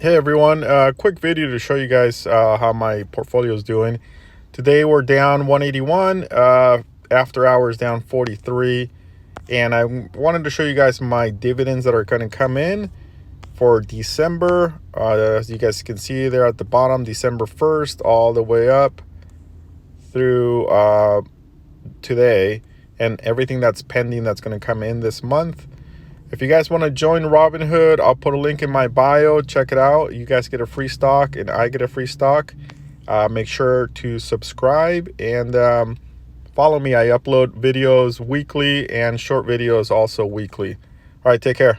Hey everyone, quick video to show you guys how my portfolio is doing. Today we're down 181, after hours down 43, and I wanted to show you guys my dividends that are going to come in for December. As you guys can see there at the bottom, December 1st all the way up through today, and everything that's pending that's going to come in this month. If you guys want to join Robinhood, I'll put a link in my bio. Check it out. You guys get a free stock and I get a free stock. Make sure to subscribe and follow me. I upload videos weekly and short videos also weekly. All right, take care.